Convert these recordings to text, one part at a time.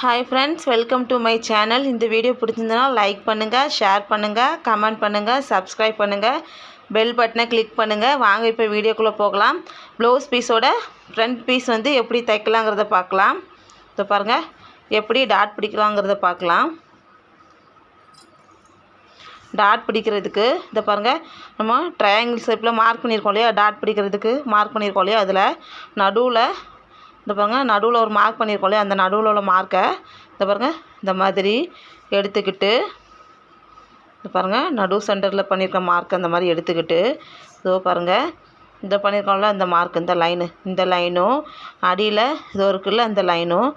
Hi friends, welcome to my channel. இந்த video பிடிச்சிருந்தனா like பண்ணுங்கள், share பண்ணுங்கள், கமெண்ட் பண்ணுங்கள், சப்ஸ்கிரைப் பண்ணுங்கள், பெல் பட்டனை கிளிக் பண்ணுங்கள். வாங்க இப்போ வீடியோக்குள்ளே போகலாம். ப்ளவுஸ் பீஸோட ஃப்ரண்ட் பீஸ் வந்து எப்படி தைக்கலாங்கிறத பார்க்கலாம். இப்போ பாருங்கள், எப்படி டாட் பிடிக்கலாங்கிறத பார்க்கலாம். டாட் பிடிக்கிறதுக்கு இதை பாருங்கள், நம்ம ட்ரையாங்கிள் ஷேப்பில் மார்க் பண்ணியிருக்கோம் இல்லையா, டாட் பிடிக்கிறதுக்கு மார்க் பண்ணியிருக்கோம் இல்லையா, அதில் நடுவில் இந்த பாருங்கள், நடுவில் ஒரு மார்க் பண்ணியிருக்கோம் இல்லையா, அந்த நடுவில் உள்ள மார்க்கை இந்த பாருங்கள் இந்த மாதிரி எடுத்துக்கிட்டு, இந்த பாருங்கள் நடு சென்டரில் பண்ணியிருக்க மார்க் அந்த மாதிரி எடுத்துக்கிட்டு, இதோ பாருங்கள் இந்த பண்ணியிருக்கோம்ல இந்த மார்க், இந்த லைனு, இந்த லைனும் அடியில் இதோ இருக்குல்ல இந்த லைனும்,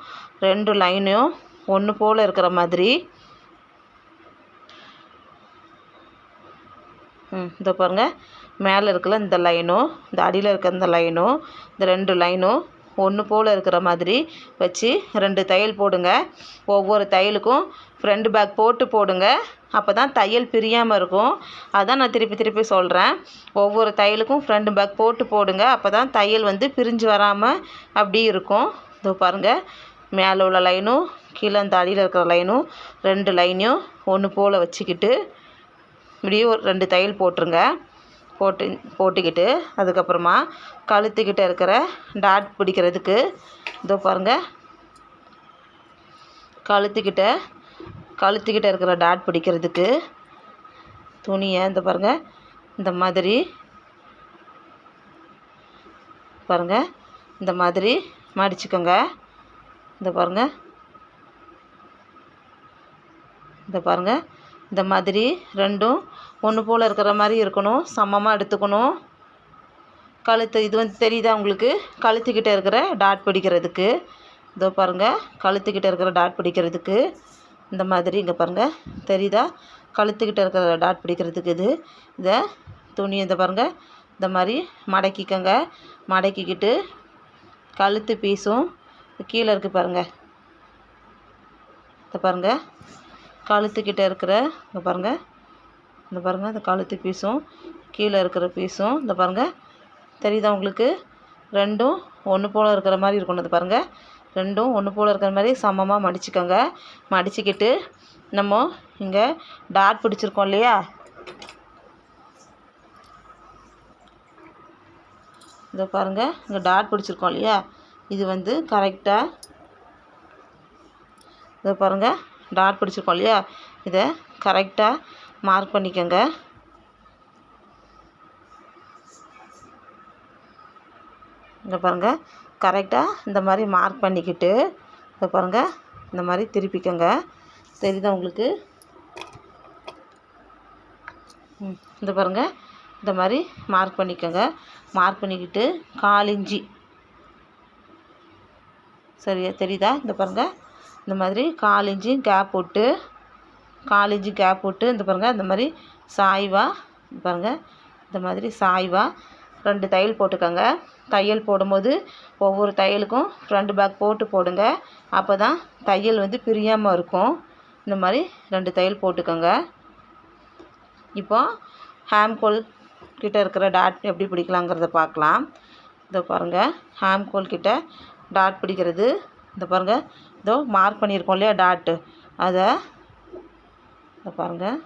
ரெண்டு லைனும் ஒன்று போல் இருக்கிற மாதிரி இதை பாருங்கள், மேலே இருக்குல்ல இந்த லைனும் இந்த அடியில் இருக்க இந்த லைனும் இந்த ரெண்டு லைனும் ஒன்று போல் இருக்கிற மாதிரி வச்சு 2 தையல் போடுங்க. ஒவ்வொரு தையலுக்கும் ஃப்ரண்ட் பேக் போட்டு போடுங்க. அப்போ தான் தையல் பிரியாமல் இருக்கும். அதான் நான் திருப்பி சொல்கிறேன். ஒவ்வொரு தையலுக்கும் ஃப்ரண்ட் பேக் போட்டு போடுங்க. அப்போ தான் தையல் வந்து பிரிஞ்சு வராமல் அப்படி இருக்கும். இதோ பாருங்கள், மேலே உள்ள லைனும் கீழே இந்த அடியில் இருக்கிற லைனும் 2 லைனையும் ஒன்று போல் வச்சுக்கிட்டு இப்படியே ஒரு 2 தையல் போட்டுருங்க. போட்டுக்கிட்டு அதுக்கப்புறமா கழுத்துக்கிட்ட இருக்கிற டாட் பிடிக்கிறதுக்கு இதோ பாருங்கள், கழுத்துக்கிட்ட இருக்கிற டாட் பிடிக்கிறதுக்கு துணியை இந்த பாருங்கள் இந்த மாதிரி பாருங்கள் இந்த மாதிரி மடிச்சுக்கோங்க. இந்த பாருங்கள் இந்த மாதிரி ரெண்டும் ஒன்று போல் இருக்கிற மாதிரி இருக்கணும், சமமாக எடுத்துக்கணும். கழுத்து இது வந்து தெரியுதா உங்களுக்கு, கழுத்துக்கிட்ட இருக்கிற டாட் பிடிக்கிறதுக்கு இதோ பாருங்கள், கழுத்துக்கிட்ட இருக்கிற டாட் பிடிக்கிறதுக்கு இந்த மாதிரி இங்கே பாருங்கள் தெரியுதா, கழுத்துக்கிட்ட இருக்கிற டாட் பிடிக்கிறதுக்கு இதை துணி இந்த பாருங்கள் இந்த மாதிரி மடக்கிக்கோங்க. மடக்கிக்கிட்டு கழுத்து பீஸும் கீழே இருக்குது பாருங்கள், இதை பாருங்கள் கழுத்துக்கிட்ட இருக்கிற இந்த பாருங்கள் இந்த கழுத்து பீஸும் கீழே இருக்கிற பீஸும் இந்த பாருங்கள் தெரியுதா உங்களுக்கு, ரெண்டும் ஒன்று போல் இருக்கிற மாதிரி இருக்கணும். இது பாருங்கள், ரெண்டும் ஒன்று போல் இருக்கிற மாதிரி சமமாக மடிச்சுக்கோங்க. மடிச்சுக்கிட்டு நம்ம இங்கே டாட் பிடிச்சிருக்கோம் இல்லையா, இதை பாருங்கள் இங்கே டாட் பிடிச்சிருக்கோம் இல்லையா, இது வந்து கரெக்டாக இதை பாருங்கள் டாட் பிடிச்சிருக்கோம் இல்லையா, இதை கரெக்டாக மார்க் பண்ணிக்கோங்க. இங்கே பாருங்கள் கரெக்டாக இந்த மாதிரி மார்க் பண்ணிக்கிட்டு இதை பாருங்கள் இந்த மாதிரி திருப்பிக்கோங்க. தெரியுதா உங்களுக்கு, இந்த பாருங்கள் இந்த மாதிரி மார்க் பண்ணிக்கோங்க. மார்க் பண்ணிக்கிட்டு 1/4 இன்ச்சு சரியா தெரியுதா, இந்த பாருங்கள் இந்த மாதிரி 1/4 இன்ச்சு கேப் விட்டு இந்த பாருங்கள் இந்த மாதிரி சாய்வாக பாருங்கள் இந்த மாதிரி சாய்வாக 2 தையல் போட்டுக்கோங்க. தையல் போடும்போது ஒவ்வொரு தையலுக்கும் ஃப்ரண்ட் பேக் போட்டு போடுங்க. அப்போ தான் தையல் வந்து பிரியாமல் இருக்கும். இந்த மாதிரி 2 தையல் போட்டுக்கோங்க. இப்போ ஹேம்கோல் கிட்ட இருக்கிற டாட் எப்படி பிடிக்கலாங்கிறத பார்க்கலாம். இதோ பாருங்கள், ஹேம்கோல் கிட்ட டாட் பிடிக்கிறது இந்த பாருங்கள், இதோ மார்க் பண்ணியிருக்கோம் இல்லையா டாட்டு, அதை இதை பாருங்கள்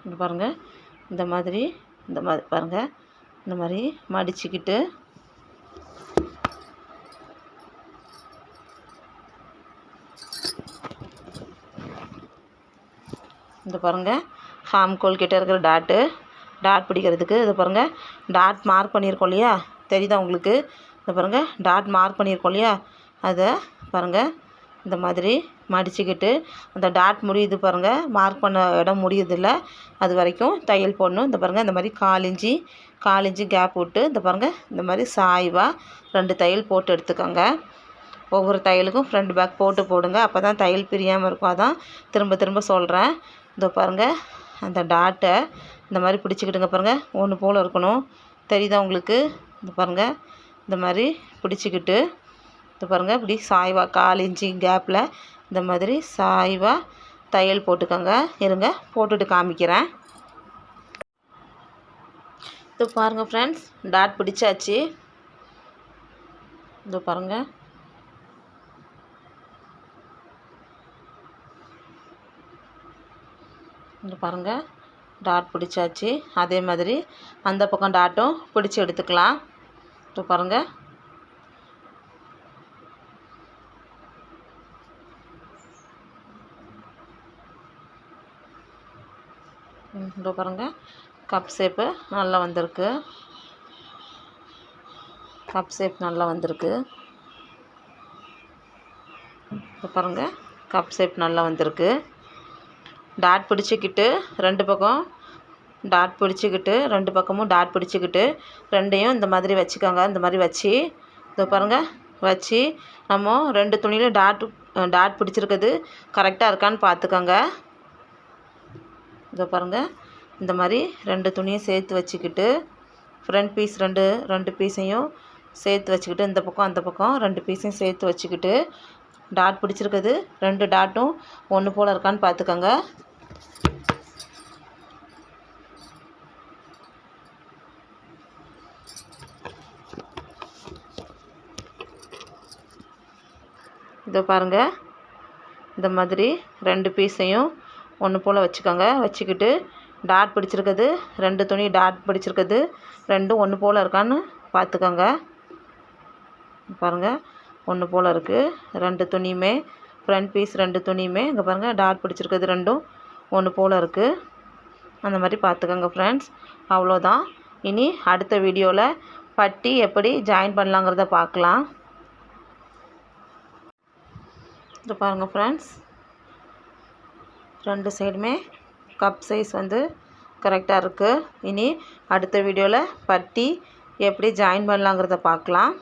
இங்கே பாருங்கள் இந்த மாதிரி பாருங்கள் இந்த மாதிரி மடிச்சுக்கிட்டு இந்த பாருங்கள் ஹேம்கோல் கிட்ட இருக்கிற டாட் பிடிக்கிறதுக்கு இதை பாருங்கள் டாட் மார்க் பண்ணியிருக்கோம் இல்லையா, தெரியுதா உங்களுக்கு, இதை பாருங்கள் டாட் மார்க் பண்ணியிருக்கோம் இல்லையா, அதை பாருங்கள் இந்த மாதிரி மடிச்சுக்கிட்டு அந்த டாட் முடியுது பாருங்கள், மார்க் பண்ண இடம் முடியுதில்ல, அது வரைக்கும் தையல் போடணும். இந்த பாருங்கள் இந்த மாதிரி 1/4 இன்ச்சு கேப் விட்டு இந்த பாருங்கள் இந்த மாதிரி சாய்வாக 2 தையல் போட்டு எடுத்துக்கோங்க. ஒவ்வொரு தையலுக்கும் ஃப்ரண்ட் பேக் போட்டு போடுங்க. அப்போ தான் தையல் பிரியாமல் இருக்கும். அதான் திரும்ப சொல்கிறேன். இதோ பாருங்கள் அந்த டாட்டை இந்த மாதிரி பிடிச்சிக்கிட்டுங்க பாருங்கள், ஒன்று போல் இருக்கணும். தெரியுதா உங்களுக்கு, இந்த பாருங்கள் இந்த மாதிரி பிடிச்சிக்கிட்டு இந்த பாருங்கள் இப்படி சாய்வாக 1/4 இன்ச்சு கேப்பில் இந்த மாதிரி சாய்வாக தையல் போட்டுக்கோங்க. இருங்க போட்டுட்டு காமிக்கிறேன். இது பாருங்கள் ஃப்ரெண்ட்ஸ், டாட் பிடிச்சாச்சு. இது பாருங்கள், இது பாருங்கள் டாட் பிடிச்சாச்சு. அதே மாதிரி அந்த பக்கம் டாட்டும் பிடிச்சி எடுத்துக்கலாம். இது பாருங்கள், இது பாருங்கள் கப் ஷேப்பு நல்லா வந்திருக்கு. கப் ஷேப் நல்லா வந்திருக்கு. இது பாருங்கள் கப் ஷேப் நல்லா வந்திருக்கு. டாட் பிடிச்சிக்கிட்டு ரெண்டு பக்கம் டாட் பிடிச்சிக்கிட்டு ரெண்டு பக்கமும் டாட் பிடிச்சிக்கிட்டு ரெண்டையும் இந்த மாதிரி வச்சுக்கோங்க. இந்த மாதிரி வச்சு இதை பாருங்கள் வச்சு நம்ம ரெண்டு துணியிலும் டாட் பிடிச்சிருக்குது கரெக்டாக இருக்கான்னு பார்த்துக்கோங்க. இதை பாருங்கள் இந்த மாதிரி ரெண்டு துணியும் சேர்த்து வச்சுக்கிட்டு ஃப்ரண்ட் பீஸ் ரெண்டு பீஸையும் சேர்த்து வச்சுக்கிட்டு இந்த பக்கம் அந்த பக்கம் ரெண்டு பீஸையும் சேர்த்து வச்சுக்கிட்டு டாட் பிடிச்சிருக்குது ரெண்டு டாட்டும் ஒன்று போல் இருக்கான்னு பார்த்துக்கோங்க. இதை பாருங்கள் இந்த மாதிரி ரெண்டு பீஸையும் ஒன்று போல் வச்சுக்கோங்க. வச்சுக்கிட்டு டாட் பிடிச்சிருக்குது ரெண்டு துணி டாட் பிடிச்சிருக்குது ரெண்டும் ஒன்று போல் இருக்கான்னு பார்த்துக்கோங்க. பாருங்கள் ஒன்று போல் இருக்குது. ரெண்டு துணியுமே ஃப்ரண்ட் பீஸ் ரெண்டு துணியுமே இங்கே பாருங்கள் டாட் பிடிச்சிருக்குது ரெண்டும் ஒன்று போல் இருக்குது. அந்த மாதிரி பார்த்துக்கோங்க ஃப்ரெண்ட்ஸ். அவ்வளோதான். இனி அடுத்த வீடியோவில் பட்டி எப்படி ஜாயின் பண்ணலாங்கிறத பார்க்கலாம். இது பாருங்கள் ஃப்ரெண்ட்ஸ், ரெண்டு சைடுமே கப் சைஸ் வந்து கரெக்டாக இருக்குது. இனி அடுத்த வீடியோவில் பட்டி எப்படி ஜாயின் பண்ணலாங்கிறத பார்க்கலாம்.